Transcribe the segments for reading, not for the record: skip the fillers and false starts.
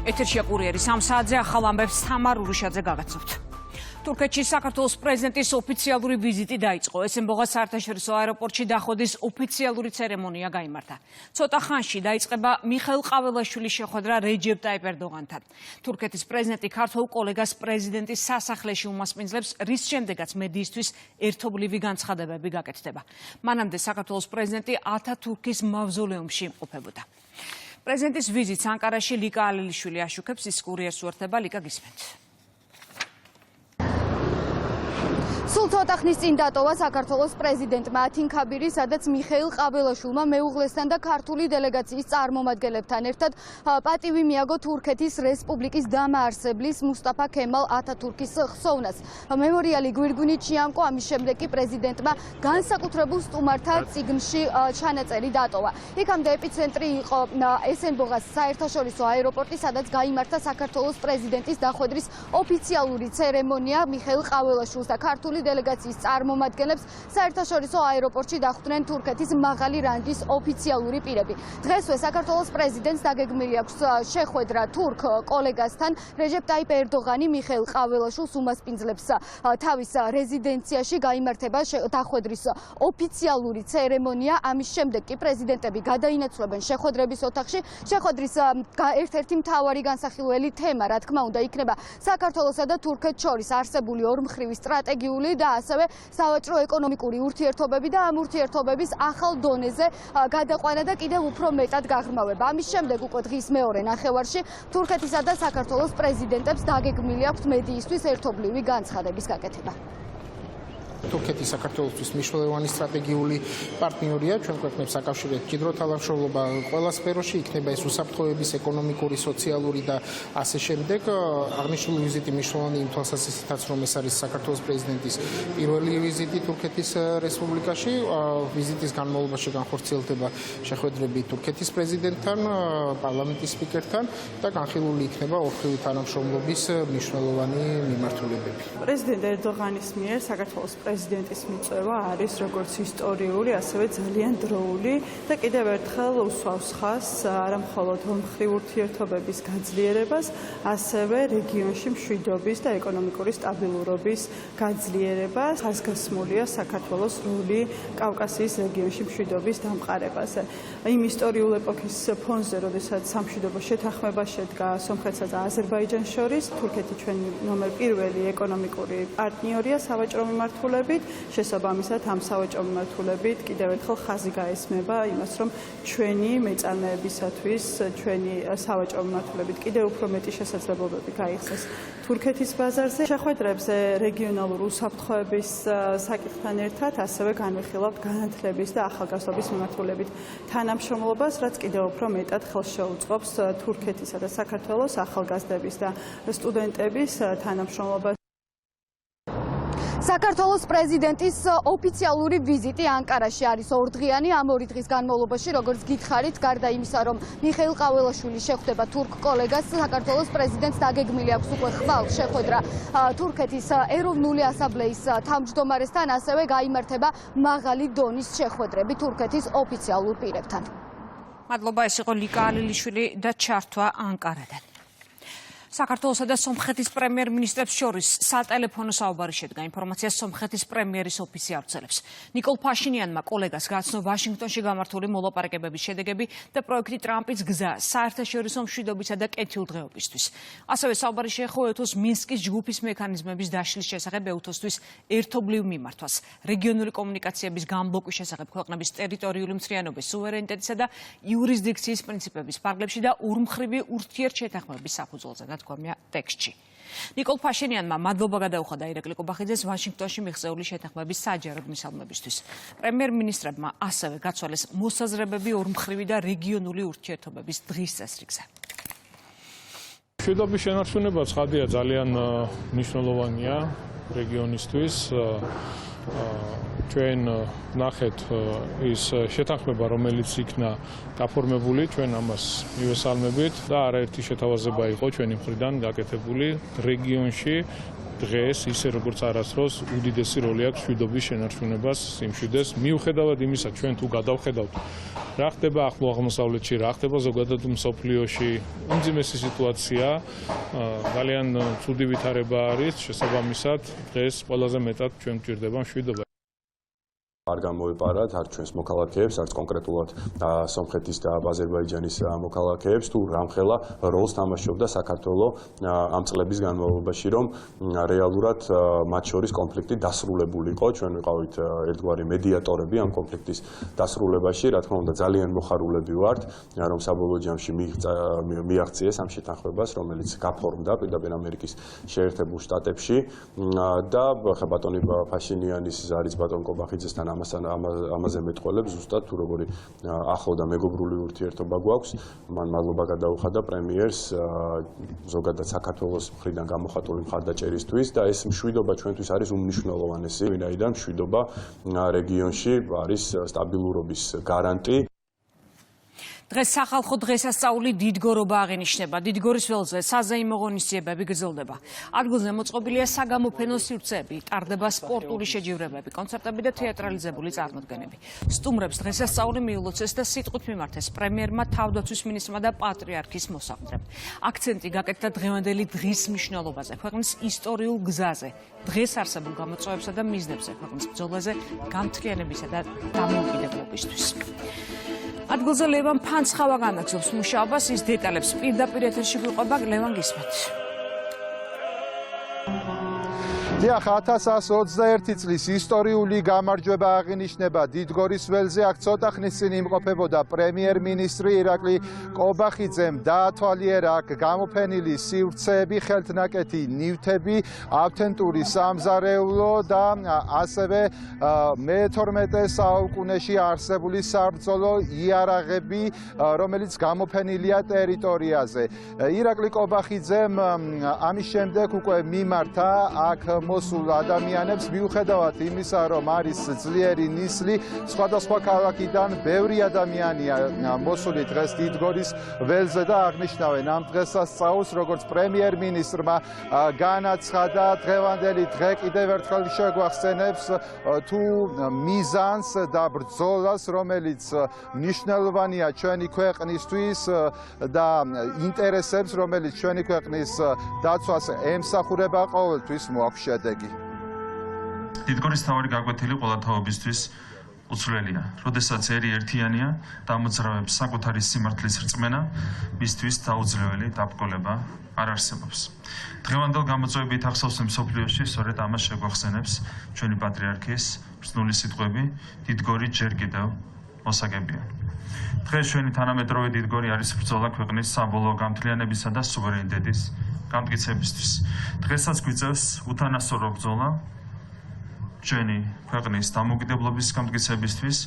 ეთერშია კურიერი 3 საათზე ახალ ამბებს თამარ ურუშაძე გაგაცნობთ. თურქეთში საქართველოს პრეზიდენტის ოფიციალური ვიზიტი დაიწყო. ესენბოღას საერთაშორისო აეროპორტში დახვედის ოფიციალური ცერემონია გაიმართა. ცოტა ხანში დაიწყება მიხეილ ყაველაშვილის შეხვედრა რეჯეპ ტაიპ ერდოღანთან. თურქეთის პრეზიდენტი ქართველ კოლეგას პრეზიდენტის სასახლეში უმასპინძლებს, რის შემდეგაც მედიისთვის ერთობლივი განცხადებები გაკეთდება. მანამდე საქართველოს პრეზიდენტი ათათურქის მავზოლეუმში იმყოფებოდა. პრეზიდენტის ვიზიტს ანკარაში ლიკა ალელიშვილი აშუქებს, ის კურიერს უერთდება. ლიკა, გისმენთ. სულ ცოტა ხნის წინ დატოვა საქართველოს პრეზიდენტმა ათინქაბირი, სადაც მიხეილ ყაველაშვილმა მეუღლესთან და ქართული დელეგაციის წარმომადგენლებთან ერთად პატივი მიაგო თურქეთის რესპუბლიკის დამაარსებლის მუსტაფა ქემალ ათათურქის ხსოვნას. მემორიალი გვირგვინით შეამკო, ამის შემდეგ კი პრეზიდენტმა განსაკუთრებულ სტუმართა წიგნში ჩანაწერი დატოვა. იქამდე ეპიცენტრი იყო ესენბოღას საერთაშორისო აეროპორტი, სადაც გაიმართა საქართველოს პრეზიდენტის დახვედრის ოფიციალური ცერემონია. მიხეილ ყაველაშვილს და ქართული დელეგაციის წარმომადგენლებს საერთაშორისო აეროპორტში დახვდნენ თურქეთის მაღალი რანგის ოფიციალური პირები. დღესვე საქართველოს პრეზიდენტს დაგეგმილი აქვს შეხვედრა თურქ კოლეგასთან. რეჯეპ ტაიპ ერდოღანი მიხეილ ყაველაშვილს უმასპინძლებს თავის რეზიდენციაში, გაიმართება დახვედრის ოფიციალური ცერემონია. ამის შემდეგ კი პრეზიდენტები გადაინაცვლებენ შეხვედრების ოთახში. შეხვედრის ერთ-ერთი მთავარი განსახილველი თემა, რა თქმა უნდა, იქნება საქართველოსა და თურქეთს შორის არსებული ორმხრივი სტრატეგიული და ასევე სავაჭრო ეკონომიკური ურთიერთობები და ამ ურთიერთობების ახალ დონეზე გადაყვანა და კიდევ უფრო მეტად გაღრმავება. ამის შემდეგ უკვე დღის მეორე ნახევარში თურქეთისა და საქართველოს პრეზიდენტებს დაგეგმილი აქვთ მედიისთვის ერთობლივი განცხადების გაკეთება. თურქეთი საქართველოსთვის მნიშვნელოვანი სტრატეგიული პარტნიორია. ჩვენ ქვეყნებს აკავშირებს მჭიდრო თანამშრომლობა ყველა სფეროში, იქნება ეს უსაფრთხოების, ეკონომიკური, სოციალური და ასე შემდეგ. აღნიშნული ვიზიტი მნიშვნელოვანი იმ თვალსაზრისითაც, რომ ეს არის საქართველოს პრეზიდენტის პირველი ვიზიტი თურქეთის რესპუბლიკაში. ვიზიტის განმავლობაში განხორციელდება შეხვედრები თურქეთის პრეზიდენტთან, პარლამენტის სპიკერთან და განხილული იქნება ორმხრივი თანამშრომლობის მნიშვნელოვანი მიმართულებები. პრეზიდენტ ერდოღანის მიერ საქართველოს პრეზიდენტის მიწვევა არის როგორც ისტორიული, ასევე ძალიან დროული და კიდევ ერთხელ უსვავს ხაზს არა მხოლოდ ორმხრივ ურთიერთობების გაძლიერებას, ასევე რეგიონში მშვიდობის და ეკონომიკური სტაბილურობის გაძლიერებას. ხაზგასმულია საქართველოს როლი კავკასიის რეგიონში მშვიდობის დამყარებაზე. იმ ისტორიულ ეპოქის ფონზე, როდესაც სამშვიდობო შეთანხმება შედგა სომხეთსა და აზერბაიჯანს შორის, თურქეთი ჩვენი ნომერ პირველი ეკონომიკური პარტნიორია სავაჭრო მიმართულებით. შესაბამისად ამ სავაჭრო მიმართულებით კიდევ ერთხელ ხაზი გაესმება იმას, რომ ჩვენი მეწარმეებისათვის ჩვენი სავაჭრო მიმართულებით კიდევ უფრო მეტი შესაძლებლობები გაიხსნას თურქეთის ბაზარზე. შეხვედრებზე რეგიონალურ უსაფრთხოების საკითხთან ერთად ასევე განვიხილავთ განათლების და ახალგაზრდობის მიმართულებით თანამშრომლობას, რაც კიდევ უფრო მეტად ხელს შეუწყობს თურქეთისა და საქართველოს ახალგაზრდების და სტუდენტების თანამშრომლობას. საქართველოს პრეზიდენტის ოფიციალური ვიზიტი ანკარაში არის ორდღიანი. ამ ორი დღის განმავლობაში, როგორც გითხარით, გარდა იმისა, რომ მიხეილ ყაველაშვილი შეხვდება თურქ კოლეგას, საქართველოს პრეზიდენტს დაგეგმილი აქვს უკვე ხვალ შეხვედრა თურქეთის ეროვნული ასამბლეის თავმჯდომარესთან, ასევე გაიმართება მაღალი დონის შეხვედრები თურქეთის ოფიციალურ პირებთან. მადლობა, ეს იყო ლიკა ალელიშვილი და ჩართვა ანკარიდან. საქართველოსა და სომხეთის პრემიერ-მინისტრებს შორის სატელეფონო საუბარი შედგა. ინფორმაციას სომხეთის პრემიერის ოფისი ავრცელებს. ნიკოლ ფაშინიანმა კოლეგას გააცნო ვაშინგტონში გამართული მოლაპარაკებების შედეგები და პროექტი ტრამპის გზა საერთაშორისო მშვიდობისა და კეთილდღეობისთვის. ასევე საუბარი შეეხო ეთოს მინსკის ჯგუფის მექანიზმების დაშლის შესახებ, ეთოსთვის ერთობლივ მიმართვას, რეგიონული კომუნიკაციების გამბლოკვის შესახებ, ქვეყნების ტერიტორიული მთლიანობის, სუვერენიტეტისა და იურისდიქციის პრინციპების ფარგლებში და ორმხრივი ურთიერთშეთანხმების საფუძველზე. თქვა ტექსტში. ნიკოლ ფაშინიანმა მადლობა გადაუხადა ირაკლი კობახიძეს ვაშინგტონში მიღწეული შეთანხმების საჯაროდ მისალმებისთვის. პრემიერ-მინისტრებმა ასევე გაცვალეს მოსაზრებები ორმხრივი და რეგიონული ურთიერთობების დღის წესრიგზე. მშვიდობის შენარჩუნება ცხადია ძალიან მნიშვნელოვანია რეგიონისთვის. ჩვენ ნახეთ ის შეთანხმება, რომელიც იქნა გაფორმებული, ჩვენ ამას მივესალმებით და არაერთი შეთავაზება იყო ჩვენი მხრიდან გაკეთებული რეგიონში დღეს ისე როგორც არასდროს უდიდესი როლი აქვს მშვიდობის შენარჩუნებას, სიმშვიდეს, მიუხედავად იმისა, ჩვენ თუ გადავხედავთ რა ხდება ახლო აღმოსავლეთში, რა ხდება ზოგადად მსოფლიოში, უმძიმესი სიტუაცია, ძალიან ცუდი ვითარება არის, შესაბამისად დღეს ყველაზე მეტად ჩვენ გვჭირდება მშვიდობა. არ გამოეპარათ არ ჩვენს მოქალაქეებს, არც კონკრეტულად სომხეთის და აზერბაიჯანის მოქალაქეებს, თუ რამხელა როლს თამაშობდა საქართველო ამ წლების განმავლობაში, რომ რეალურად მათ შორის კონფლიქტი დასრულებული იყო. ჩვენ ვიყავით ერთგვარი მედიატორები ამ კონფლიქტის დასრულებაში, რა თქმა უნდა, ძალიან მოხარულები ვართ, რომ საბოლოო ჯამში მიაღწიეს ამ შეთანხმებას, რომელიც გაფორმდა პირდაპირ ამერიკის შეერთებულ შტატებში და ხა ბატონი ფაშინიანის არის ბატონ კობახიძესთან ამაზე მეტყველებს ზუსტად თუ როგორი ახლო და მეგობრული ურთიერთობა გვაქვს. მან მადლობა გადაუხადა პრემიერს ზოგადად საქართველოს მხრიდან გამოხატული მხარდაჭერისთვის და ეს მშვიდობა ჩვენთვის არის უმნიშვნელოვანესი, ვინაიდან მშვიდობა რეგიონში არის სტაბილურობის გარანტი. დღეს სახალხო დღესასწაული დიდგორობა აღინიშნება. დიდგორის ველზე საზეიმო ღონისძიებები გრძელდება. ადგილზე მოწყობილია საგამოფენო სივრცეები, ტარდება სპორტული შეჯიბრებები, კონცერტები და თეატრალიზებული წარმოდგენები. სტუმრებს დღესასწაული მიულოცეს და სიტყვით მიმართეს პრემიერმა, თავდაცვის მინისტრმა და პატრიარქის მოსამართლემ. აქცენტი გაკეთდა დღევანდელი დღის მნიშვნელობაზე, ქვეყნის ისტორიულ გზაზე, დღეს არსებულ გამოწვევებსა და მიზნებზე, ქვეყნის ბრძოლაზე გამთლიანებისა და დამოუკიდებლობისთვის. ადგილზე ლევან ფანცხავა განაგრძობს მუშაობას, ის დეტალებს პირდაპირ ეთერში გვიყვება. ლევან, გისმენთ. დიახ, 1121 წლის ისტორიული გამარჯვება აღინიშნება დიდგორის ველზე. აქ ცოტა ხნის წინ იმყოფებოდა პრემიერ-მინისტრი ირაკლი კობახიძემ დაათვალიერა აქ გამოფენილი სივრცეები, ხელთნაკეთი ნივთები, ავთენტური სამზარეულო და ასევე მე-12 საუკუნეში არსებული საბრძოლო იარაღები, რომელიც გამოფენილია ტერიტორიაზე. ირაკლი კობახიძემ ამის შემდეგ უკვე მიმართა აქ მოსულ ადამიანებს, მიუხედავად იმისა, რომ არის ძლიერი ნისლი, სხვადასხვა ქალაქიდან ბევრი ადამიანია მოსული დღეს დიდგორის ველზე და აღნიშნავენ ამ დღესასწაულს, როგორც პრემიერ-მინისტრმა განაცხადა, დღევანდელი დღე კიდევ ერთხელ შეგვახსენებს თუ მიზანს და ბრძოლას, რომელიც მნიშვნელოვანია ჩვენი ქვეყნისთვის და ინტერესებს, რომელიც ჩვენი ქვეყნის დაცვას ემსახურება, ყოველთვის მოაქვს შედეგი. დიდგორის თავარი გაკვეთილი ყველა თაობისთვის უცვლელია. როდესაც ერი ერთიანია და ამოძრავებს საკუთარი სიმართლის რწმენა, მისთვის დაუძლეველი დაბრკოლება არ არსებობს. დღევანდელ გამოწვევებით ახსოვს მსოფლიოში, სწორედ ამას შეგვახსენებს ჩვენი პატრიარქის ბრძნული სიტყვები, დიდგორი ჯერ კიდევ მოსაგებია. დღეს ჩვენი თანამედროვე დიდგორი არის ბრძოლა ქვეყნის საბოლოო გამთლიანებისა და სუვერენიტეტის გამტკიცებისთვის. დღესაც გვიწევს უთანასწორო ბრძოლა ჩვენი ქვეყნის დამოუკიდებლობის გამტკიცებისთვის,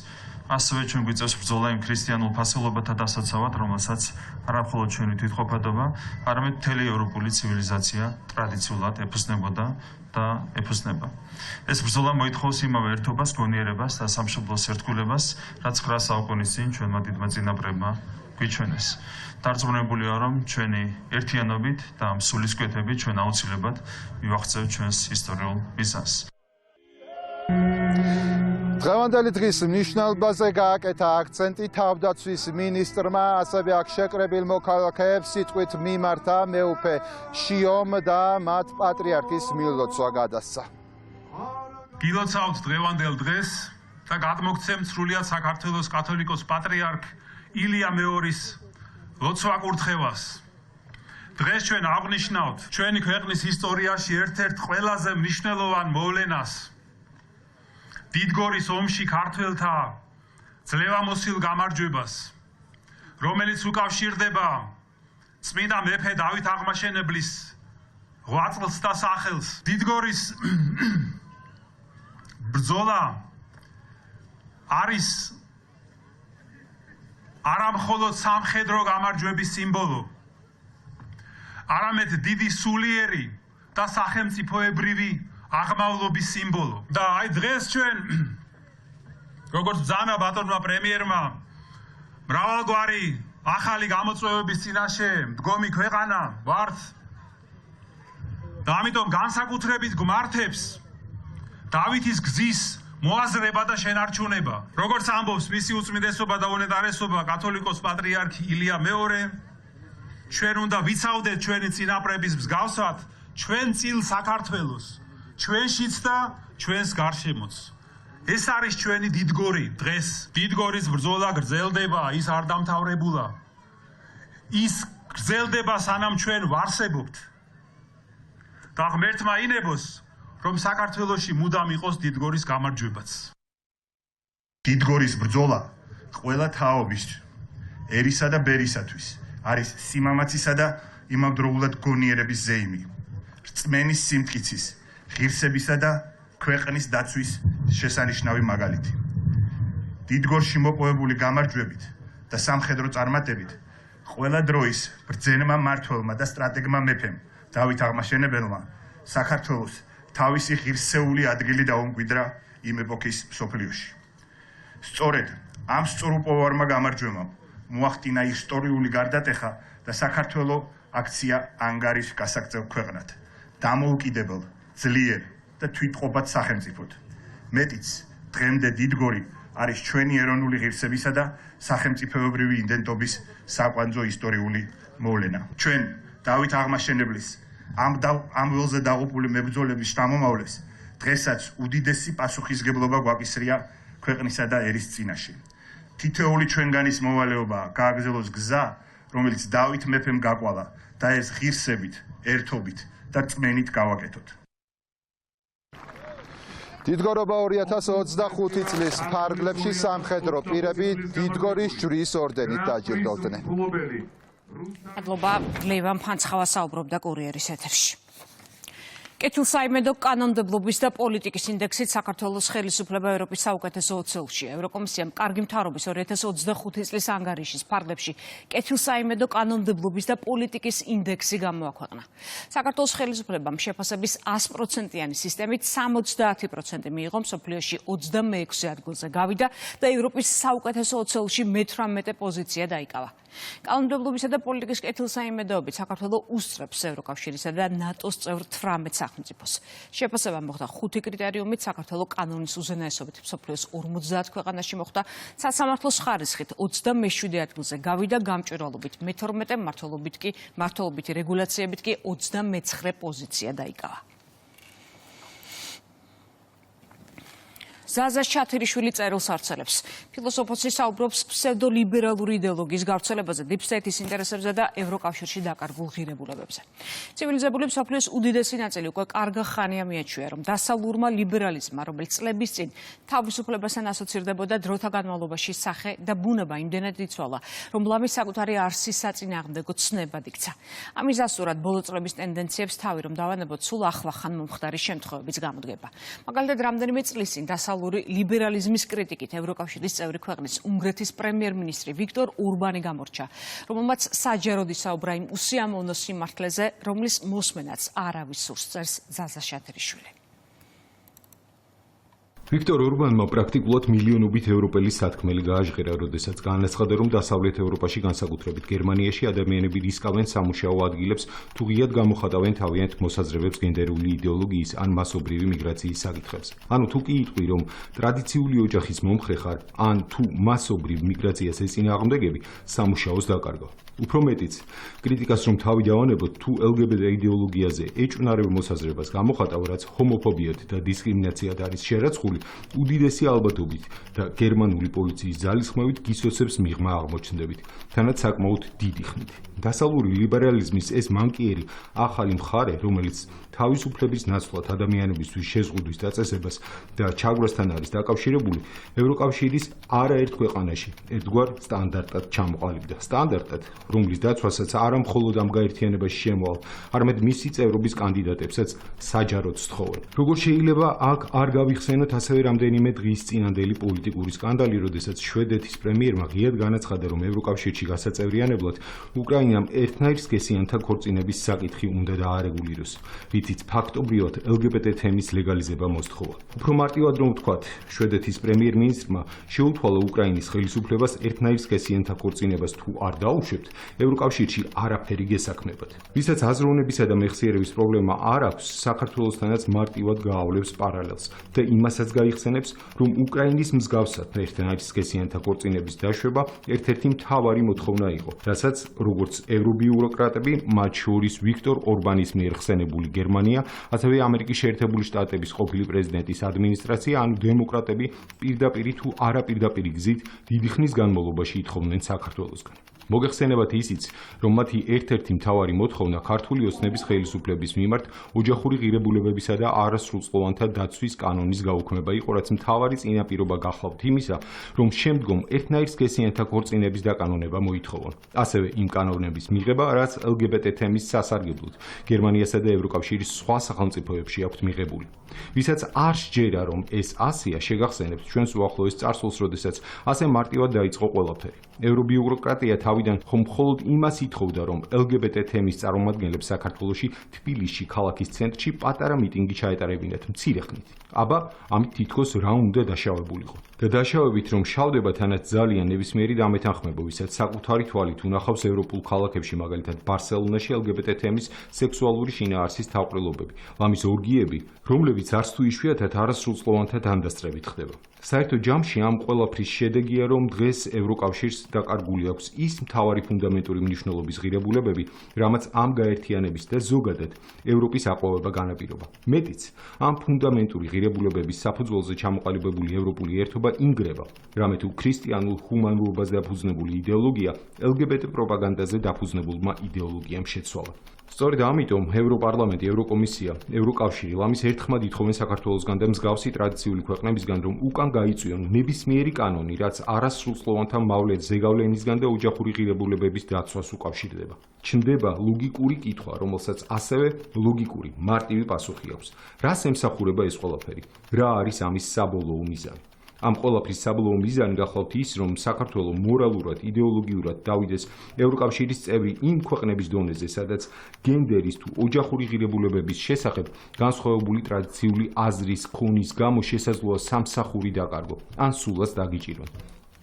ასევე ჩვენ გვიწევს ბრძოლა იმ ქრისტიანულ ფასეულობათა დასაცავად, რომელსაც არა მხოლოდ ჩვენი თვითყოფადობა, არამედ მთელი ევროპული ცივილიზაცია ტრადიციულად ეფუძნებოდა და ეფუძნება. ეს ბრძოლა მოითხოვს იმავე ერთობას, გონიერებას და სამშობლოს ერთგულებას, რაც 9 საუკუნის წინ ჩვენმა დიდმა წინაპრებმა გვიჩვენეს. დარწმუნებულია, რომ ჩვენი ერთიანობით და ამ სულისკვეთებით ჩვენ აუცილებლად მივაღწევთ ჩვენს ისტორიულ მიზანს. დღევანდელი დღის მნიშვნელობაზე გააკეთა აქცენტი თავდაცვის მინისტრმა, ასევე აქ შეკრებილ მოქალაქეებს სიტყვით მიმართა მეუფე შიომ და მათ პატრიარქის მილოცვა გადასცა. გილოცავთ დღევანდელ დღეს და გადმოგცემთ სრულიად საქართველოს კათოლიკოს პატრიარქ ილია მეორის ლოცვა კურთხევას. დღეს ჩვენ აღნიშნავთ ჩვენი ქვეყნის ისტორიაში ერთ-ერთ ყველაზე მნიშვნელოვან მოვლენას. დიდგორის ომში ქართველთა ძლევამოსილ გამარჯვებას, რომელიც უკავშირდება წმინდა მეფე დავით აღმაშენებლის 8 წელს და სახელს. დიდგორის ბრძოლა არის არა მხოლოდ სამხედრო გამარჯვების სიმბოლო, არამედ დიდი სულიერი და სახელმწიფოებრივი აღმავლობის სიმბოლო. და აი დღეს ჩვენ როგორც ბრძანა ბატონმა პრემიერმა მრავალგვარი ახალი გამოწვევების წინაშე მდგომი ქვეყანა ვართ და ამიტომ განსაკუთრებით გმართებს დავითის გზის მოაზრება და შენარჩუნება. როგორც ამბობს მისი უწმიდესობა და უნეტარესობა კათოლიკოს პატრიარქი ილია მეორე, ჩვენ უნდა ვიცავდეთ ჩვენი წინაპრების მსგავსად ჩვენ წილ საქართველოს, ჩვენშიც და ჩვენს გარშემოც. ეს არის ჩვენი დიდგორი დღეს. დიდგორის ბრძოლა გრძელდება, ის არ დამთავრებულა. ის გრძელდება სანამ ჩვენ ვარსებობთ. და ღმერთმა ინებოს, რომ საქართველოში მუდამ იყოს დიდგორის გამარჯვებაც. დიდგორის ბრძოლა ყველა თაობის, ერისა და ბერისათვის არის სიმამაცისა და იმავდროულად გონიერების ზეიმი, რწმენის სიმტკიცის, ღირსებისა და ქვეყნის დაცვის შესანიშნავი მაგალითი. დიდგორში მოპოვებული გამარჯვებით და სამხედრო წარმატებით ყველა დროის ბრძენმა მმართველმა და სტრატეგმა მეფემ დავით აღმაშენებელმა საქართველოს თავისი ღირსეული ადგილი დაუმკვიდრა იმ ეპოქის მსოფლიოში. სწორედ ამ სწორუპოვარმა გამარჯვებამ მოახდინა ისტორიული გარდატეხა და საქართველო აქცია ანგარის გასაგრძელ ქვეყნად, დამოუკიდებელ, ძლიერ და თვითყოფად სახელმწიფოდ. მეტიც, დღემდე დიდგორი არის ჩვენი ეროვნული ღირსებისა და სახელმწიფოებრივი იდენტობის საკვანძო ისტორიული მოვლენა. ჩვენ დავით აღმაშენებლის ამ ველზე დაღუპული მებრძოლების შთამომავლეს დღესაც უდიდესი პასუხისგებლობა გვაკისრია ქვეყნისა და ერის წინაშე. თითოეული ჩვენგანის მოვალეობაა გააგრძელოს გზა, რომელიც დავით მეფემ გაკვალა და ეს ღირსებით, ერთობით და რწმენით გავაკეთოთ. დიდგორობა 2025 წლის ფარგლებში სამხედრო პირები დიდგორის ჯვრის ორდენით დაჯილდოვდნენ. მადლობა ლევან ფანცხავა საუბრობდა კურიერის ეთერში. კეთილსაიმედო კანონმდებლობის და პოლიტიკის ინდექსით საქართველოს ხელისუფლება ევროპის საუკეთესო 20-ში. ევროკომისიამ კარგი მთავრობის 2025 წლის ანგარიშის ფარგლებში კეთილსაიმედო კანონმდებლობის და პოლიტიკის ინდექსი გამოაქვეყნა. საქართველოს ხელისუფლებამ შეფასების 100%-იანი სისტემით 70% მიიღო, მსოფლიოში 26 ადგილზე გავიდა და ევროპის საუკეთესო 20-ში მე-18 პოზიცია დაიკავა. კანონმდებლობისა და პოლიტიკის კეთილსაიმედოობით საქართველო უსწრებს ევროკავშირისა და ნატოს წევრ 18 სახელმწიფოს. შეფასება მოხდა 5 კრიტერიუმით, საქართველო კანონის უზენაესობით მსოფლიოს 50 ქვეყანაში მოხდა, სასამართლოს ხარისხით 27 ადგილზე გავიდა, გამჭვირვალობით მე-12, მართლობითი რეგულაციებით კი 29 პოზიცია დაიკავა. ზაზა შათერიშვილი წერილს არცელებს. ფილოსოფოსი საუბრობს ფსევდოლიბერალური იდეოლოგიის გავრცელებაზე, დიპსტეიტის ინტერესებზე და ევროკავშირში დაკარგულ ღირებულებებზე. ცივილიზებული მსოფლიოს უდიდესი ნაწილი უკვე კარგა ხანია მიაჩვია, რომ დასავლურმა ლიბერალიზმმა, რომელიც წლების წინ თავისუფლებასთან ასოცირდებოდა, დროთა განმავლობაში სახე და ბუნება იმდენად იცვალა, რომ ლამის საკუთარი არსის საწინააღმდეგო ცნებად იქცა. ამის დასტურად ბოლო წლების ტენდენციებს თავი რომ დავანებოთ, სულ ახლახან მომხდარი შემთხვევებიც გამოდგება. მაგალითად, რამდენიმე წლის წინ ლიბერალიზმის კრიტიკით ევროკავშირის წევრი ქვეყნის უნგრეთის პრემიერ-მინისტრი ვიქტორ ურბანი გამორჩა, რომელმაც საჯაროდ ისაუბრა იმ უსიამოვნო სიმართლეზე, რომლის მოსმენაც არავის სურს წერს ზაზა შათერიშვილი. ვიქტორ ურბანმა პრაქტიკულად მილიონობით ევროპელი სათქმელი გააჟღერა, როდესაც განაცხადა, რომ დასავლეთ ევროპაში, განსაკუთრებით გერმანიაში, ადამიანები რისკავენ სამუშაო ადგილებს, თუ ღიად გამოხატავენ თავიანთ მოსაზრებებს გენდერული იდეოლოგიის ან მასობრივი მიგრაციის საკითხებს. ანუ თუ კი იტყვი, რომ ტრადიციული ოჯახის მომხრე ხარ, ან თუ მასობრივ მიგრაციას ეწინააღმდეგები, სამუშაოს დაკარგავ. უფრო მეტიც, კრიტიკას რომ თავი დავანებოთ, თუ LGBT იდეოლოგიაზე ეჭვნარევ მოსაზრებას გამოხატავ, რაც ჰომოფობიად და დისკრიმინაციად არის შერაცხული, უდიდესი ალბათობით და გერმანული პოლიციის ძალისხმევით გისოცებს მიღმა აღმოჩნდებით, თანაც საკმაოდ დიდი ხნით. დასავლური ლიბერალიზმის ეს მანკიერი ახალი მხარე, რომელიც თავისუფლების ნაცვლად ადამიანებისთვის შეზღუდვის დაწესებას და ჩაგვრასთან არის დაკავშირებული, ევროკავშირის არაერთ ქვეყანაში ერთგვარ სტანდარტად ჩამოყალიბდა. სტანდარტად, რომლის დაცვასაც არა მხოლოდ ამ გაერთიანებაში შემოვალ, არამედ მისი წევრობის კანდიდატებსაც საჯაროდ სთხოვენ. როგორ შეიძლება აქ არ გავიხსენოთ ასევე რამდენიმე დღის წინანდელი პოლიტიკური სკანდალი, როდესაც შვედეთის პრემიერმა ღიად განაცხადა, რომ ევროკავშირში გასაწევრიანებლად უკრაინამ ერთნაირ სქესიანთა ქორწინების საკითხი უნდა დაარეგულიროს, რითიც ფაქტობრივად LGBT თემის ლეგალიზება მოსთხოვა. უფრო მარტივად რომ ვთქვათ, შვედეთის პრემიერ-მინისტრმა შეუთვალა უკრაინის ხელისუფლებას ერთნაირ სქესიანთა ქორწინებას თუ არ დაუშვებთ, ევროკავშირში არაფერი გესაქმებათ. ვისაც აზროვნებისა და მეხსიერების პრობლემა არ აქვს, საქართველოსთანაც მარტივად გაავლებს პარალელს და იმასაც გაიხსენებს, რომ უკრაინის მსგავსად ერთნაირ სქესიანთა ქორწინების დაშვება ერთ-ერთი მთავარი მოთხოვნა იყო, რასაც როგორც ევრობიუროკრატები, მათ შორის ვიქტორ ორბანის მიერ ხსენებული გერმანია, ასევე ამერიკის შეერთებული შტატების ყოფილი პრეზიდენტის ადმინისტრაცია, ანუ დემოკრატები პირდაპირ თუ არაპირდაპირ გზით დიდი ხნის განმავლობაში ითხოვდნენ საქართველოსგან. მოგეხსენებათ ისიც, რომ მათი ერთ-ერთი მთავარი მოთხოვნა ქართული ოცნების ხელისუფლების მიმართ ოჯახური ღირებულებებისა და არასრულწყოვანთა დაცვის კანონის გაუქმება იყო, რაც მთავარი წინაპირობა გახლავთ იმისა, რომ შემდგომ ერთნაირ სქესიანთა ქორწინების დაკანონება მოითხოვონ. ასევე იმ კანონების მიღება, რაც LGBT თემის სასარგებლოდ გერმანიასა და ევროკავშირის სხვა სახელმწიფოებში აქვთ მიღებული. ვისაც არ სჯერა, რომ ეს ასია, შეგახსენებთ ჩვენს უახლოეს წარსულს, როდესაც ასე მარტივად დაიწყო ყველაფერი. ევრობიუროკრატია თავიდან მხოლოდ იმას ითხოვდა, რომ LGBT თემის წარმომადგენლებს საქართველოში თბილისში, ქალაქის ცენტრში პატარა მიტინგი ჩაეტარებინათ მცირე ხნით. აბა, ამით თითქოს რა უნდა დაშავებულიყო. და დაშავებით რომ შავდება თანაც ძალიან ნებისმიერი დამეთანხმება, ვისაც საკუთარი თვალით უნახავს ევროპულ ქალაქებში, მაგალითად ბარსელონაში LGBT თემის სექსუალური შინაარსის თავყრილობები, ლამის ორგიები, რომლებიც არც თუ იშვიათად არასრულწყოვანთა თანდასწრებით ხდება. საერთო ჯამში ამ ყველაფრის შედეგია, რომ დღეს ევროკავშირს დაკარგული აქვს ის მთავარი ფუნდამენტური მნიშვნელობის ღირებულებები, რამაც ამ გაერთიანების და ზოგადად ევროპის აყვავება განაპირობა. მეტიც, ამ ფუნდამენტური ღირებულებების საფუძველზე ჩამოყალიბებული ევროპული ერთობა ინგრევა, რამე თუ ქრისტიანულ ჰუმანურობას დაფუძნებული იდეოლოგია LGBT პროპაგანდაზე დაფუძნებულმა იდეოლოგიამ შეცვალა. სწორედ ამიტომ ევროპარლამენტი, ევროკომისია, ევროკავშირი ლამის ერთხმად ითხოვენ საქართველოსგან და მსგავსი ტრადიციული ქვეყნებისგან, რომ უკან გაიწვიონ ნებისმიერი კანონი, რაც არასრულწყოვანთა მავლეთ ზეგავლენისგან და ოჯახური ღირებულებების დაცვას უკავშირდება. ჩნდება ლოგიკური კითხვა, რომელსაც ასევე ლოგიკური, მარტივი პასუხი აქვს. რას ემსახურება ეს ყველაფერი? რა არის ამის საბოლოო მიზანი? ამ ყველაფრის საბოლოო მიზანი გახლავთ ის, რომ საქართველო მორალურად, იდეოლოგიურად დავიდეს ევროკავშირის წევრი იმ ქვეყნების დონეზე, სადაც გენდერის თუ ოჯახური ღირებულებების შესახებ განსხვავებული ტრადიციული აზრის ქონის გამო შესაძლოა სამსახური დაკარგო, ან სულაც დაგიჭირონ.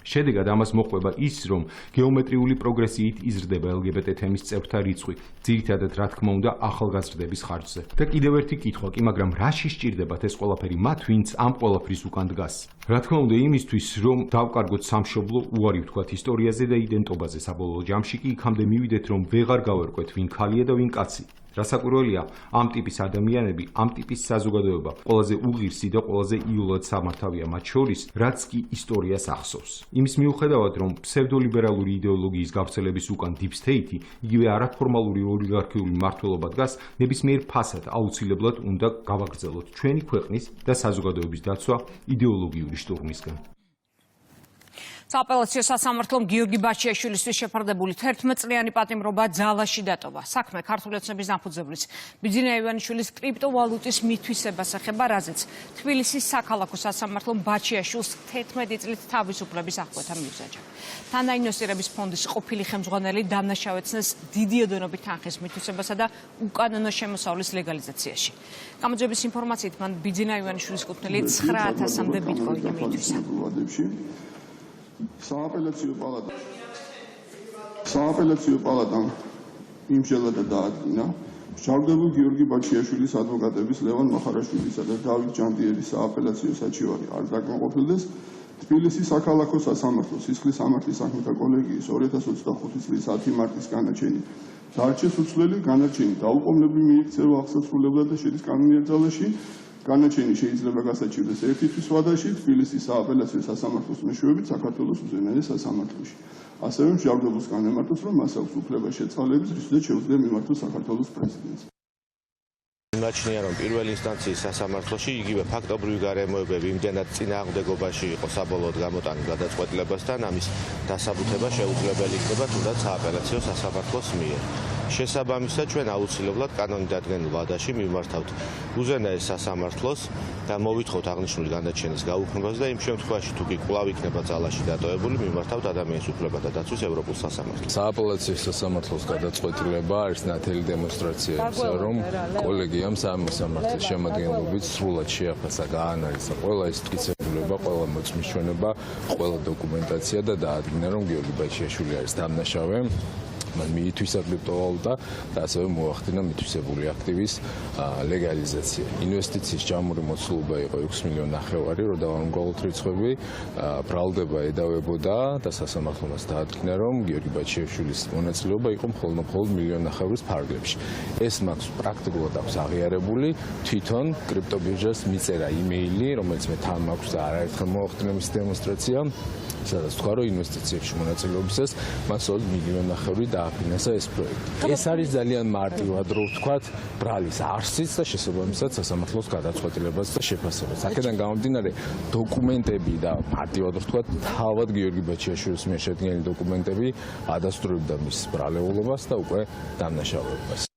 შედეგად ამას მოყვება ის, რომ გეომეტრიული პროგრესიით იზრდება LGBT თემის წევრთა რიცხვი, ძირითადად რა თქმა უნდა ახალგაზრდების ხარჯზე. და კიდევ ერთი კითხვა კი, მაგრამ რაში სჭირდებათ ეს ყველაფერი მათ, ვინც ამ ყველაფრის უკან დგას? რა თქმა უნდა იმისთვის, რომ დავკარგოთ სამშობლო, უარი ვთქვათ ისტორიაზე და იდენტობაზე, საბოლოო ჯამში კი იქამდე მივიდეთ, რომ ვეღარ გავერკვეთ ვინ ქალია და ვინ კაცი. რასაკვირველია, ამ ტიპის ადამიანები, ამ ტიპის საზოგადოება ყველაზე უღირსი და ყველაზე იოლად სამართავია მათ შორის, რაც კი ისტორიას ახსოვს. იმის მიუხედავად, რომ ფსევდოლიბერალური იდეოლოგიის გავრცელების უკან deep state-ი, იგივე არაფორმალური ოლიგარქიული მმართველობა დგას, ნებისმიერ ფასად აუცილებლად უნდა გავაგრძელოთ ჩვენი ქვეყნის და საზოგადოების დაცვა იდეოლოგიური შტურმისგან. სააპელაციო სასამართლომ გიორგი ბაჩიაშვილისთვის შეფარდებული 11 წლიანი პატიმრობა ძალაში დატოვა. საქმე ქართული ოცნების დამფუძნებლის ბიძინა ივანიშვილის კრიპტოვალუტის მითვისებას ეხება, რაზეც თბილისის საქალაქო სასამართლომ ბაჩიაშვილს 11 წლით თავისუფლების აღკვეთა მიუსაჯა. თანაინვესტირების ფონდის ყოფილი ხელმძღვანელი დამნაშავეცნეს დიდი ოდენობით თანხის მითვისებასა და უკანონო შემოსავლის ლეგალიზაციაში. გამოძიების ინფორმაციით, მან ბიძინა ივანიშვილის კუთვნილი 9000-მდე ბიტკოინი მიითვისა. სააპელაციო პალატამ იმჟელადა დაადგინა მსჯავრდებულ გიორგი ბაჩიაშვილის ადვოკატების ლევან მახარაშვილისა და დავით ჯანდიერის სააპელაციო საჩივარი არ დაკმაყოფილდეს თბილისის საქალაქო სასამართლოს სისხლის სამართლის საქმეთა კოლეგიის 2025 წლის 10 მარტის განაჩენი დარჩეს უცვლელი, განაჩენი დაუყოვნებლივ მიიქცევა აღსასრულებლად და შედის კანონიერ ძალაში. განაჩენი შეიძლება გასაჩივრდეს ერთი თვის ვადაში თბილისის სააპელაციო სასამართლოს მეშვეობით საქართველოს უზენაეს სასამართლოში. ასევე მსჯავრდებულს განემართოს, რომ მას აქვს უფლება შეწყალების, რისთვისაც შეუძლია მიმართოს საქართველოს პრეზიდენტს. იმაჩნია, რომ პირველი ინსტანციის სასამართლოში იგივე ფაქტობრივი გარემოებები იმდენად წინააღმდეგობაში იყო საბოლოოდ გამოტანილ გადაწყვეტილებასთან, ამის დასაბუთება შეუძლებელი იქნება თუნდაც სააპელაციო სასამართლოს მიერ. შესაბამისად ჩვენ აუცილებლად კანონით დადგენილ ვადაში მიმართავთ უზენაეს სასამართლოს და მოვითხოვთ აღნიშნული განაჩენის გაუქმებას და იმ შემთხვევაში თუ კი კვლავ იქნება ძალაში დატოვებული მიმართავთ ადამიანის უფლებათა დაცვის ევროპულ სასამართლოს. სააპელაციო სასამართლოს გადაწყვეტილება არის ნათელი დემონსტრაცია იმისა, რომ კოლეგიამ სამართლის შემადგენლობით სრულად შეაფასა გაანალიზა ყველა ეს მტკიცებულება, ყველა მოწმისჩვენება, ყველა დოკუმენტაცია და დაადგინა, რომ გიორგი ბაჩიაშვილი არის დამნაშავე. მან მიითვისა კრიპტოვალუტა და ასევე მოახდინა მითვისებული აქტივის ლეგალიზაცია. ინვესტიციის ჯამური მოცულობა იყო 6,5 მილიონი, რო დავამგვალოთ რიცხვები, ბრალდება ედავებოდა და სასამართლოს დაადგინა, რომ გიორგი ბაჩიაშვილის მონაწილეობა იყო მხოლოდ $1,5 მილიონის ფარგლებში. ეს მაქვს პრაქტიკულად აქვს აღიარებული, თვითონ კრიპტობირჟას მიწერა იმეილი, რომელიც მე თან მაქვს და არაერთხელ მოახდინა მის დემონსტრაცია. სადაც თქვა, რომ ინვესტიციებში მონაწილეობისას მას $1 მილიონი დააფინანსა ეს პროექტი. ეს არის ძალიან მარტივად, რო ვთქვათ, ბრალის არსიც და შესაბამისად სასამართლოს გადაწყვეტილებაც და შეფასებაც. აქედან გამომდინარე, დოკუმენტები და მარტივად რო ვთქვათ, თავად გიორგი ბაჩიაშვილის მიერ შედგენილი დოკუმენტები ადასტურებდა მის ბრალეულობას და უკვე დამნაშავეობას.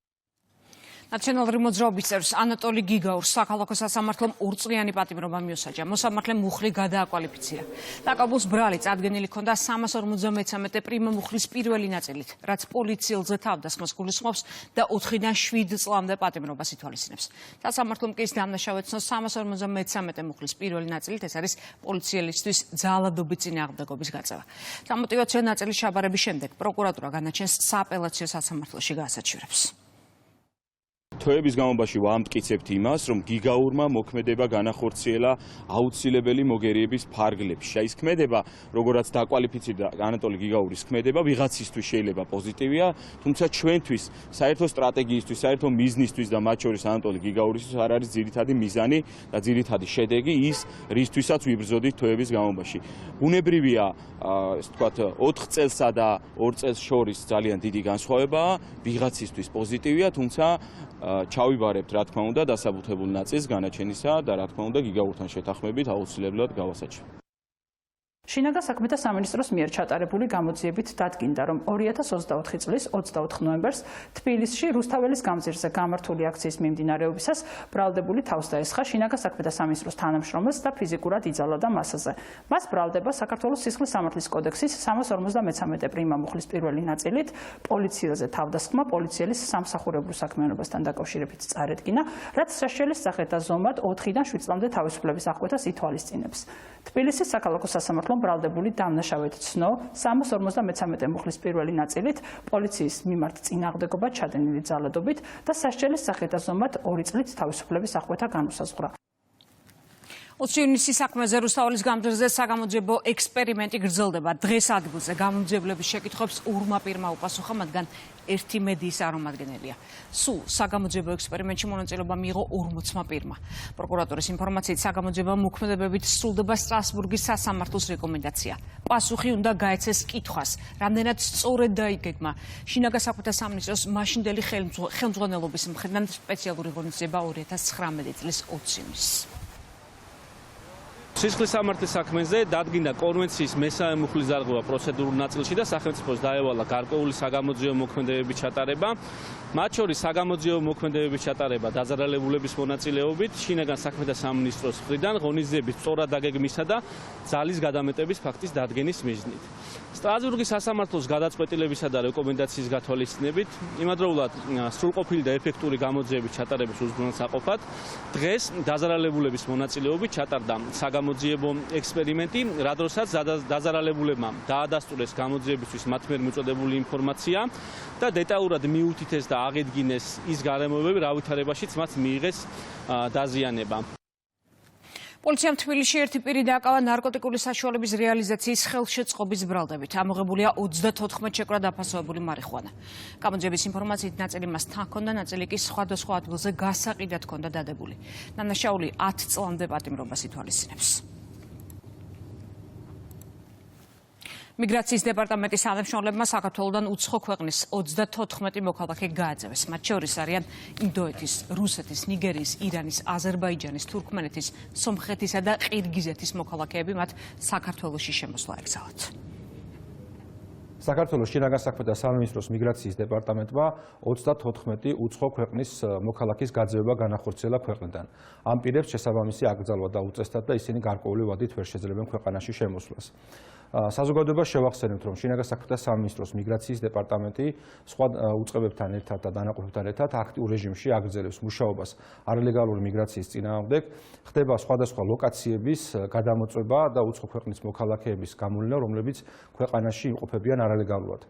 ნაციონალური მოძრაობის წევრს ანატოლი გიგაურს საქალაქო სასამართლომ ორწლიანი პატიმრობა მიუსაჯა. მოსამართლემ მუხლი გადააკვალიფიცირა. დაკავებულს ბრალი წარდგენილი ჰქონდა 353 პრიმა მუხლის პირველი ნაწილით, რაც პოლიციელზე თავდასხმას გულისხმობს და 4-დან 7 წლამდე პატიმრობას ითვალისწინებს. სასამართლომ კი ის დამნაშავე ცნოს 353 მუხლის პირველი ნაწილით, ეს არის პოლიციელისთვის ძალადობის წინააღმდეგობის გაწევა. სამოტივაციო ნაწილის ჩაბარების შემდეგ პროკურატურა განაჩენს სააპელაციო სასამართლოში გაასაჩივრებს. თვეების განმავლობაში ვამტკიცებთ იმას, რომ გიგაურმა მოქმედება განახორციელა აუცილებელი მოგერიების ფარგლებში. ეს ქმედება, როგორაც დაკვალიფიცირდა ანატოლი გიგაურის ქმედება, ვიღაცისთვის შეიძლება პოზიტივია, თუმცა ჩვენთვის, საერთო სტრატეგიისთვის, საერთო მიზნისთვის და მათ შორის ანატოლი გიგაურისთვის არ არის ძირითადი მიზანი და ძირითადი შედეგი ის, რისთვისაც ვიბრძოდით თვეების განმავლობაში. ბუნებრივია, ასე ვთქვათ, 4 წელსა და 2 წელს შორის ძალიან დიდი განსხვავებაა, ვიღაცისთვის პოზიტივია, თუმცა ჩავიბარებთ, რა თქმა უნდა, დასაბუთებულ ნაწილს განაჩენისა და რა თქმა უნდა, გიგაურთან შეთანხმებით აუცილებლად გავასაჩივრებთ. შინაგან საქმეთა სამინისტროს მიერ ჩატარებული გამოძიებით დადგინდა, რომ 2024 წლის 24 ნოემბერს თბილისში რუსთაველის გამზირზე გამართული აქციის მიმდინარეობისას ბრალდებული თავს დაესხა შინაგან საქმეთა სამინისტროს თანამშრომელს და ფიზიკურად იძალა და მასაზე. მას ბრალდება საქართველოს სისხლის სამართლის კოდექსის 353 პრიმა მუხლის პირველი ნაწილით პოლიციელზე თავდასხმა პოლიციელის სამსახურებრივ საქმიანობასთან დაკავშირებით წარედგინა, რაც საშელის სახით და ზომად 4-დან 7 წლამდე თავისუფლების აღკვეთას ითვალისწინებს. თბილისის საქალაქო სასამართლომ ბრალდებული დამნაშავედ ცნო 353 მუხლის პირველი ნაწილით პოლიციის მიმართ წინააღმდეგობა ჩადენილი ძალადობით და სასჯელის სახით და ზომად 2 წლით თავისუფლების აღკვეთა განუსაზღვრა. 20 ივნისის საქმეზე რუსთაველის გამზირზე საგამოძიებო ექსპერიმენტი გრძელდება. დღეს ადგილზე გამომძიებლების შეკითხვებს ორმა პირმა უპასუხა, მათგან ერთი მედიის წარმომადგენელია. სულ საგამოძიებო ექსპერიმენტში მონაწილეობა მიიღო 40 პირმა. პროკურატურის ინფორმაციით საგამოძიებო მოქმედებებით სრულდება სტრასბურგის სასამართლოს რეკომენდაცია. პასუხი უნდა გაეცეს კითხვას, რამდენად სწორედ დაიგეგმა შინაგან საქმეთა სამინისტროს მაშინდელი ხელმძღვანელობის მხრიდან სპეციალური ღონისძიება 2019 წლის 20 ივნისს. სისხლის სამართლის საქმეზე დადგინდა კონვენციის მესამე მუხლის დარღვევა პროცედურულ ნაწილში და სახელმწიფოს დაევალა გარკვეული საგამოძიებო მოქმედებების ჩატარება. მათ შორის საგამოძიებო მოქმედებების ჩატარება დაძარალებულების მონაწილეობით შინაგან საქმეთა სამინისტროს მხრიდან ღონისძიების სწორად დაგეგმისა და ძალის გადამეტების ფაქტის დადგენის მიზნით. სტრასბურგის სასამართლოს გადაწყვეტილებისა და რეკომენდაციის გათვალისწინებით იმადროულად სრულყოფილი და ეფექტური გამოძიების ჩატარების უზრუნველსაყოფად დღეს დაძარალებულების მონაწილეობით ჩატარდა საგამოძიებო ექსპერიმენტი, რა დროსაც დაძარალებულებმა დაადასტურეს გამოძიებისთვის მათ მიერ მიწოდებული ინფორმაცია და დეტალურად მიუთითეს და აღედგინეს ის გარემოებები, რა ვითარებაშიც მათ მიიღეს დაზიანება. პოლიციამ თბილისში ერთი პირი დააკავა ნარკოტიკული საშუალების რეალიზაციის ხელშეწყობის ბრალდებით. ამოღებულია 34 შეკვრა დაფასებული მარიხუანა. გამოძიების ინფორმაციით ნაწილი მას თან ჰქონდა, ნაწილი კი სხვადასხვა ადგილზე გასაყიდად ჰქონდა დადებული. ნანაშაული 10 წლამდე პატიმრობას ითვალისწინებს. მიგრაციის დეპარტამენტის თანამშრომლებმა საქართველოდან უცხო ქვეყნის 34 მოქალაქე გააძევეს. მათ შორის არიან ინდოეთის, რუსეთის, ნიგერიის, ირანის, აზერბაიჯანის, თურქმენეთის, სომხეთისა და ყირგიზეთის მოქალაქეები მათ საქართველოში შემოსვლა ეკრძალათ. საქართველოს შინაგან საქმეთა სამინისტროს მიგრაციის დეპარტამენტმა 34 უცხო ქვეყნის მოქალაქის გაძევება განახორციელა ქვეყნიდან. ამ პირებს შესაბამისი აკრძალვა დაუწესდათ და ისინი გარკვეული ვადით ვერ შეძლებენ ქვეყანაში შემოსვლას. საზოგადოებას შევახსენებთ, რომ შინაგან საქმეთა სამინისტროს მიგრაციის დეპარტამენტი სხვა უწყებებთან ერთად და დანაყოფებთან ერთად აქტიურ რეჟიმში აგრძელებს მუშაობას არალეგალური მიგრაციის წინააღმდეგ, ხდება სხვადასხვა ლოკაციების გადამოწვევა და უცხო ქვეყნის მოქალაქეების გამოვლენა, რომლებიც ქვეყანაში იმყოფებიან არალეგალურად.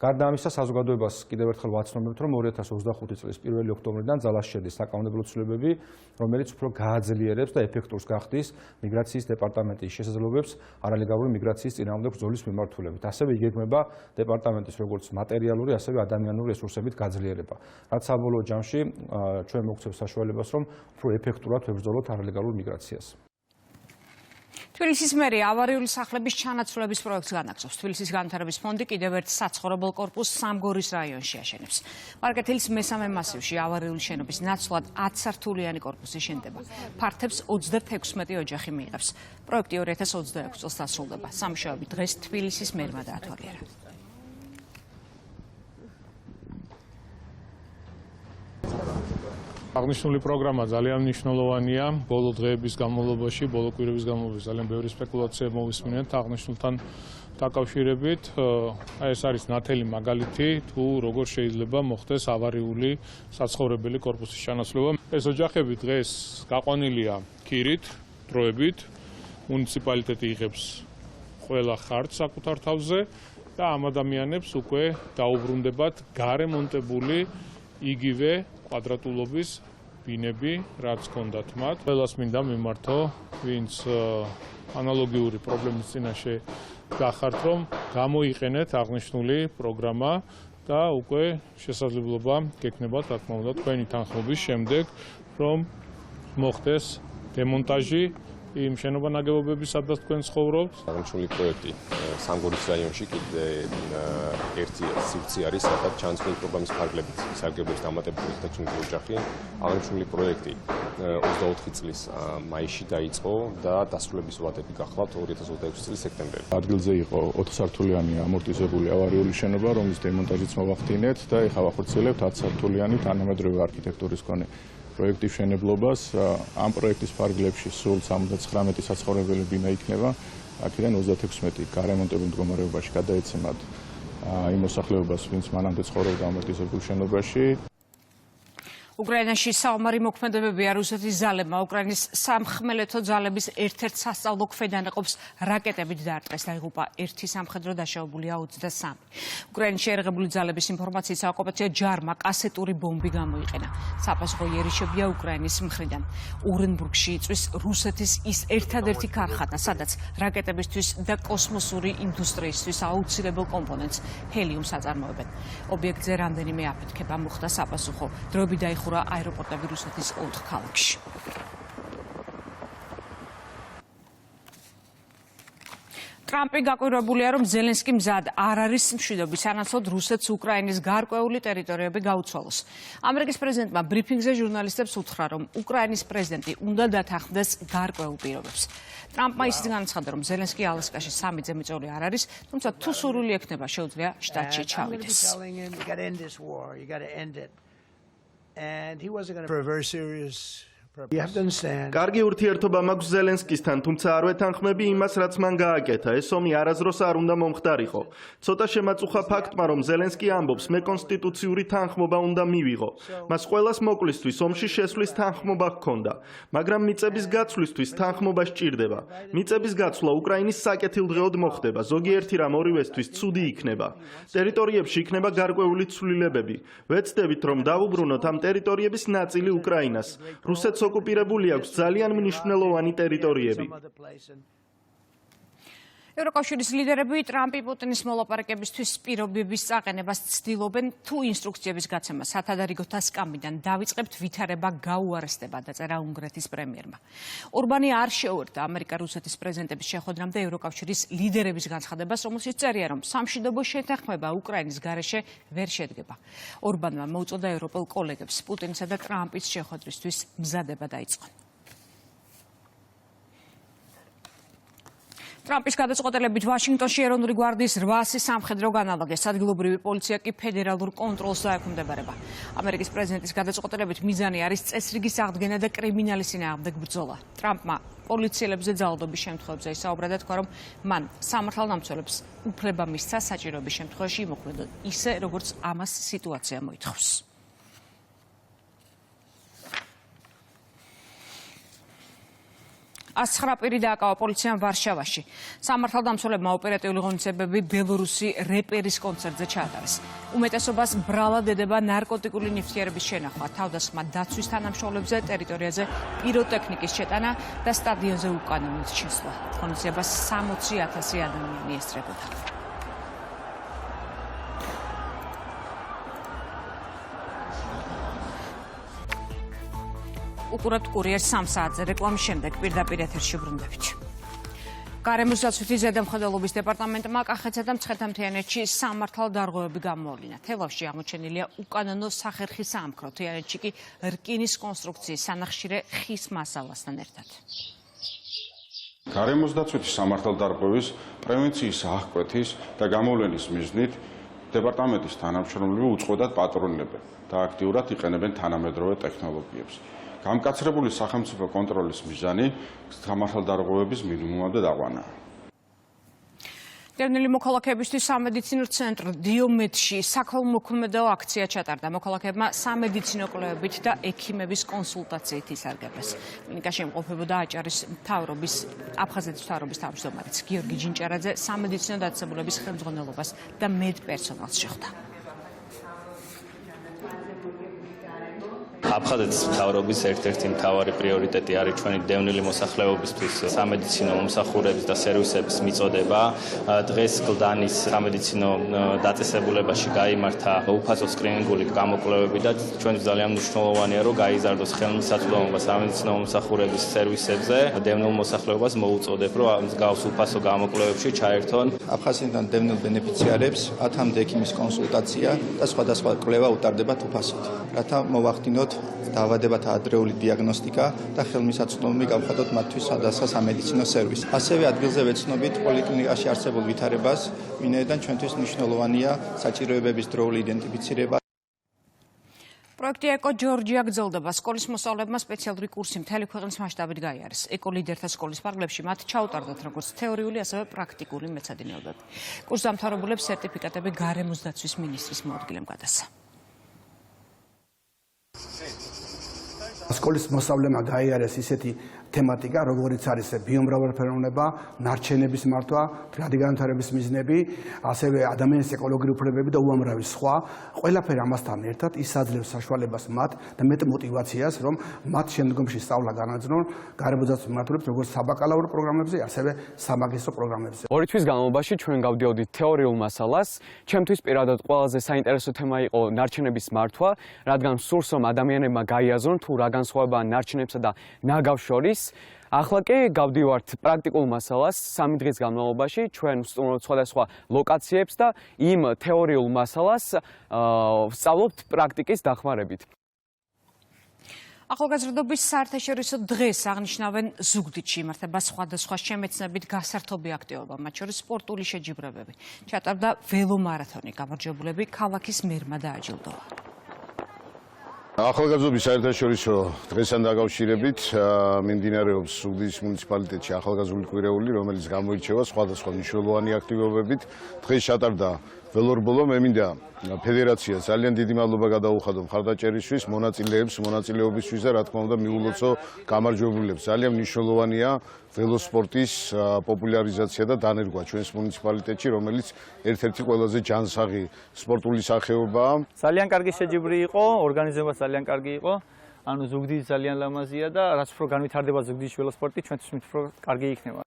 გარდა ამისა, საზოგადოებას კიდევ ერთხელ ვაცნობებთ, რომ 2025 წლის 1 ოქტომბრიდან ძალაში შედის საკანონმდებლო ცვლილებები, რომელიც უფრო გააძლიერებს და ეფექტურს გახდის მიგრაციის დეპარტამენტის შესაძლებლობებს არალეგალური მიგრაციის წინააღმდეგ ბრძოლის მიმართულებით. ასევე იგეგმება დეპარტამენტის როგორც მატერიალური, ასევე ადამიანური რესურსებით გაძლიერება, რაც საბოლოო ჯამში ჩვენ მოგცევს საშუალებას, რომ უფრო ეფექტურად ვებრძოლოთ არალეგალურ მიგრაციას. თბილისის მერია ავარიული სახლების ჩანაცვლების პროექტს განაგრძობს. თბილისის განვითარების ფონდი კიდევ ერთ საცხოვრებელ კორპუსს სამგორის რაიონში აშენებს. მარკეთილის მესამე მასივში ავარიული შენობის ნაცვლად 10 სართულიანი კორპუსი შენდება. ფართებს 36 ოჯახი მიიღებს. პროექტი 2026 წელს დასრულდება. სამუშაოები დღეს თბილისის მერმა დაათვალიერა. აღნიშნული პროგრამა ძალიან მნიშვნელოვანია. ბოლო დღეების განმავლობაში, ბოლო კვირების განმავლობაში ძალიან ბევრი სპეკულაცია მოვისმინეთ აღნიშნულთან დაკავშირებით. ეს არის ნათელი მაგალითი, თუ როგორ შეიძლება მოხდეს ავარიული საცხოვრებელი კორპუსის ჩანაცვლება. ეს ოჯახები დღეს გაყვანილია ქირით, დროებით. მუნიციპალიტეტი იღებს ყველა ხარჯს საკუთარ თავზე და ამ ადამიანებს უკვე დაუბრუნდებათ გარემონტებული იგივე კვადრატულობის ბინები, რაც ჰქონდათ მათ. ყველას მინდა მიმართო, ვინც ანალოგიური პრობლემის წინაშე გახართ, რომ გამოიყენეთ აღნიშნული პროგრამა და უკვე შესაძლებლობა გექნებათ, რა თქმა უნდა, თქვენი თანხმობის შემდეგ, რომ მოხდეს დემონტაჟი იმ შენობა ნაგებობების, სადაც თქვენ ცხოვრობთ. აღნიშნული პროექტი სამგორის რაიონში კიდე ერთი სივრცე არის, სადაც ჩანაცვლების პროგრამის ფარგლებით სარგებლობს დამატებული 36 ოჯახი. აღნიშნული პროექტი 24 წლის მაისში დაიწყო და დასრულების ვადები გახლავთ 2026 წლის სექტემბერში. ადგილზე იყო 4 სართულიანი ამორტიზებული ავარიული შენობა, რომლის დემონტაჟიც მოვახდინეთ და ეხლა ვახორციელებთ 10 სართულიანი თანამედროვე არქიტექტურის მქონე პროექტის მშენებლობას. ამ პროექტის ფარგლებში სულ 79 საცხოვრებელი ბინა იქნება. აქედან 36 გარემონტებულ მდგომარეობაში გადაეცემათ იმ მოსახლეობას, ვინც მანამდე ცხოვრობდა ამორტიზებულ შენობაში. უკრაინაში საომარი მოქმედებებია რუსეთის ძალებმა უკრაინის სამხმელეთო ძალების ერთ-ერთ სასწავლო ქვედანაყოფს რაკეტებით დაარტყეს და იღუპა ერთი სამხედრო დაშავებულია 23. უკრაინის შეერაღებული ძალების ინფორმაციით საოკუპაციო ჯარმა კასეტური ბომბი გამოიყენა. საფასუხო იერიშებია უკრაინის მხრიდან. ურენბურგში იწვის რუსეთის ის ერთადერთი ქარხანა, სადაც რაკეტებისთვის და კოსმოსური ინდუსტრიისთვის აუცილებელ კომპონენტს ჰელიუმს აწარმოებენ. ობიექტზე რამდენიმე აფეთქება მოხდა საფასუხო. დროებით დაიხურა აეროპორტები რუსეთის 4 ქალაქში. ტრამპი გაკვირვებულია, რომ ზელენსკი მზად არ არის მშვიდობის სანაცვლოდ რუსეთს უკრაინის გარკვეული ტერიტორიები გაუცვალოს. ამერიკის პრეზიდენტმა ბრიფინგზე ჟურნალისტებს უთხრა, რომ უკრაინის პრეზიდენტი უნდა დათანხმდეს გარკვეულ პირობებს. ტრამპმა ისიც განაცხადა, რომ ზელენსკი ალასკაში 3 ძემიწეული არ არის, თუმცა თუ სურვილი ექნება, შეუძლია შტატში ჩავიდეს. And he wasn't going to for a very serious კარგი ურთიერთობა მაქვს ზელენსკისთან, თუმცა არ ვეთანხმები იმას, რაც მან გააკეთა. ეს ომი არასდროს არ უნდა მომხდარიყო. ცოტა შემაწუხა ფაქტმა, რომ ზელენსკი ამბობს, მე კონსტიტუციური თანხმობა უნდა მივიღო. მას ყველას მოკლისთვის ომში შესვლის თანხმობა ჰქონდა, მაგრამ მიწების გაცვლისთვის თანხმობა სჭირდება. მიწების გაცვლა უკრაინის საკეთილდღეოდ მოხდება. ზოგიერთი რამ ორივესთვის ცუდი იქნება. ტერიტორიებში იქნება გარკვეული ცვლილებები. ვეცდებით, რომ დავუბრუნოთ ამ ტერიტორიების ნაწილი უკრაინას. რუსეთს ოკუპირებული აქვს ძალიან მნიშვნელოვანი ტერიტორიები. ევროკავშირის ლიდერები ტრამპი პუტინის მოლაპარაკებისთვის პირობების წაყენებას ცდილობენ, თუ ინსტრუქციების გაცემა სათადარიგოთა სკამიდან დავიწყებთ ვითარება გაუარესდება, დაწერა უნგრეთის პრემიერმა. ორბანი არ შეუერთდა ამერიკა-რუსეთის პრეზიდენტების შეხვედრამდე ევროკავშირის ლიდერების განცხადებას, რომელშიც წერია, რომ სამშვიდობო შეთანხმება უკრაინის გარეშე ვერ შედგება. ორბანმა მოუწოდა ევროპელ კოლეგებს პუტინისა და ტრამპის შეხვედრისთვის მზადება დაიწყონ. ტრამპის გადაწყვეტილებით ვაშინგტონში ეროვნული გვარდიის 800 სამხედრო განალაგეს, ადგილობრივი პოლიცია კი ფედერალურ კონტროლს დაექვემდებარება. ამერიკის პრეზიდენტის გადაწყვეტილებით მიზანი არის წესრიგის აღდგენა და კრიმინალის წინააღმდეგ ბრძოლა. ტრამპმა პოლიციელებზე ძალადობის შემთხვევებზე ისაუბრა და თქვა, რომ მან სამართალდამცველებს უფლება მისცა საჭიროების შემთხვევაში იმოქმედონ ისე, როგორც ამას სიტუაცია მოითხოვს. ასცხრა პირი დააკავა პოლიციამ ვარშავაში. სამართალდამცველებმა ოპერატიული ღონისძიებები ბელორუსი რეპერის კონცერტზე ჩაატარეს. უმეტესობას ბრალად ედება ნარკოტიკული ნივთიერების შენახვა, თავდასხმა დაცვის თანამშრომლებზე, ტერიტორიაზე პიროტექნიკის შეტანა და სტადიონზე უკანონოდ შესვლა. ღონისძიებას 60,000 ადამიანი ესწრებოდა. უყურებთ კურიერს 3 საათზე რეკლამის შემდეგ პირდაპირ ეთერში ბრუნდებით. გარემოს დაცვითი ზედამხედველობის დეპარტამენტმა კახეთსა და მცხეთა-მთიანეთში სამართალდარღვევები გამოავლინა. თელავში აღმოჩენილია უკანონო სახერხი საამქრო, თიანეთში კი რკინის კონსტრუქციის სანახშირე ხის მასალასთან ერთად. გარემოს დაცვითი სამართალდარღვევის პრევენციის აღკვეთის და გამოვლენის მიზნით დეპარტამენტის თანამშრომლები უწყოდად პატრონებენ და აქტიურად იყენებენ თანამედროვე ტექნოლოგიებს. გამკაცრებული სახელმწიფო კონტროლის მიზანი სამართალდარღვევების მინიმუმამდე დაყვანა. დევნილი მოქალაქეებისთვის სამედიცინო ცენტრ დიომედში საქველმოქმედო აქცია ჩატარდა. მოქალაქეებმა სამედიცინო კვლევებით და ექიმების კონსულტაციით ისარგებლეს. კლინიკაში იმყოფებოდა აჭარის მთავრობის, აფხაზეთის მთავრობის თავმჯდომარეც გიორგი ჯინჭარაძე სამედიცინო დაწესებულების ხელმძღვანელობას და მედპერსონალს შეხვდა. აფხაზეთის მთავრობის ერთ-ერთი მთავარი პრიორიტეტი არის ჩვენი დევნილი მოსახლეობისთვის სამედიცინო მომსახურების და სერვისების მიწოდება. დღეს გლდანის სამედიცინო დაწესებულებაში გაიმართა უფასო სკრინინგული გამოკვლევები და ჩვენთვის ძალიან მნიშვნელოვანია, რომ გაიზარდოს ხელმისაწვდომობა სამედიცინო მომსახურების სერვისებზე. დევნილ მოსახლეობას მოუწოდებ, რომ მსგავს უფასო გამოკვლევებში ჩაერთონ. აფხაზეთიდან დევნილ ბენეფიციარებს 10-მდე ექიმის კონსულტაცია და სხვადასხვა კვლევა უტარდებათ უფასოდ, რათა მოვახდინოთ დაავადებათა ადრეული დიაგნოსტიკა და ხელმისაწვდომი გავხადოთ მათთვის სხვადასხვა სამედიცინო სერვისი. ასევე ადგილზე ვეცნობით პოლიკლინიკაში არსებულ ვითარებას, ვინაიდან ჩვენთვის მნიშვნელოვანია საჭიროებების დროული იდენტიფიცირება. პროექტი ეკო ჯორჯია გრძელდება. სკოლის მოსწავლეებმა სპეციალური კურსი მთელი ქვეყნის მასშტაბით გაიარეს. ეკო ლიდერთა სკოლის ფარგლებში მათ ჩაუტარდათ როგორც თეორიული, ასევე პრაქტიკული მეცადინეობები. კურსდამთავრებულებს სერტიფიკატები გარემოს დაცვის მინისტრის მოადგილემ გადასცა. სკოლის მოსწავლეებმა გაიარეს ისეთი თემატიკა, როგორიც არის ბიომრავალფეროვნება, ნარჩენების მართვა, მდგრადი განვითარების მიზნები, ასევე ადამიანის ეკოლოგიური უფლებები და უამრავი სხვა. ყველაფერი ამასთან ერთად ის აძლევს საშუალებას მათ და მეტ მოტივაციას, რომ მათ შემდგომში სწავლა განაგრძნონ გარემოს დაცვის მიმართულებით, როგორც საბაკალავრო პროგრამებზე, ასევე სამაგისტრო პროგრამებზე. 2 თვის განმავლობაში ჩვენ გავდიოდით თეორიულ მასალას. ჩემთვის პირადად ყველაზე საინტერესო თემა იყო ნარჩენების მართვა, რადგან სურს რომ ადამიანებმა გაიაზრონ თუ რა განსხვავებაა ნარჩენებსა და ნაგავს შორის. ახლა კი გავდივართ პრაქტიკულ მასალას 3 დღის განმავლობაში ჩვენ ვსწავლობთ სხვადასხვა ლოკაციებს და იმ თეორიულ მასალას ვსწავლობთ პრაქტიკის დახმარებით. ახალგაზრდობის საერთაშორისო დღეს აღნიშნავენ ზუგდიდში იმართება სხვადასხვა შემეცნებით გასართობი აქტივობა, მათ შორის სპორტული შეჯიბრებები. ჩატარდა ველომარათონი, გამარჯვებულები ქალაქის მერმა დააჯილდოვა. ახალგაზრდობის საერთაშორისო დღესთან დაკავშირებით მიმდინარეობს ზუგდიდის მუნიციპალიტეტში ახალგაზრდული კვირეული, რომელიც გამოირჩევა სხვადასხვა მნიშვნელოვანი აქტივობებით. დღეს ჩატარდა ველორბოლო. მე მინდა ფედერაციას ძალიან დიდი მადლობა გადაუხადო მხარდაჭერისთვის, მონაწილეობისთვის და რა თქმა უნდა მიულოცო გამარჯვებულებს. ძალიან მნიშვნელოვანია ველოსპორტის პოპულარიზაცია და დანერგვა ჩვენს მუნიციპალიტეტში, რომელიც ერთ-ერთი ყველაზე ჯანსაღი სპორტული სახეობაა. ძალიან კარგი შეჯიბრი იყო, ორგანიზება ძალიან კარგი იყო. ანუ ზუგდიდი ძალიან ლამაზია და რაც უფრო განვითარდება ზუგდიდის ველოსპორტი, ჩვენთვის უფრო კარგი იქნება.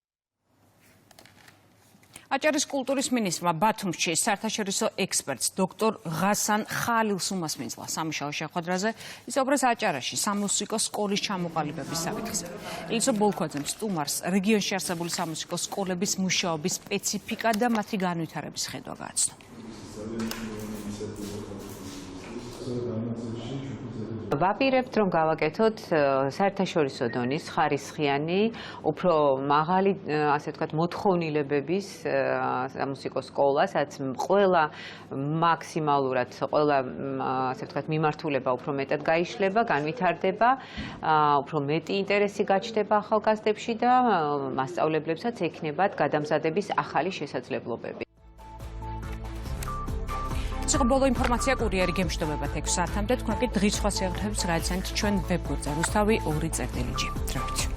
აჭარის კულტურის მინისტრმა ბათუმში საერთაშორისო ექსპერტს დოქტორ ღასან ხალილს უმასპინძლა სამუშაო შეხვედრაზე. ისაუბრეს აჭარაში სამუსიკო სკოლის ჩამოყალიბების საკითხზე. ილიცო ბოლქვაძემ სტუმარს რეგიონში არსებული სამუსიკო სკოლების მუშაობის სპეციფიკა და მათი განვითარების ხედვა გააცნო. ვაპირებთ, რომ გავაკეთოთ საერთაშორისო დონის ხარისხიანი, უფრო მაღალი, ასე ვთქვათ, მოთხოვნილებების სამუსიკო სკოლა, სადაც ყველა მაქსიმალურად, ყველა, ასე ვთქვათ, მიმართულება უფრო მეტად გაიშლება, განვითარდება, უფრო მეტი ინტერესი გაჩნდება ახალგაზრდებში და მასწავლებლებსაც ექნებათ გადამზადების ახალი შესაძლებლობები. ეს იყო ბოლო ინფორმაცია კურიერი გემშვიდობებათ 6 საათამდე. თქვენ კი დღის სხვა შეხვედრებს გაიცანით ჩვენ ვებგვერდზე. რუსთავი 2.g.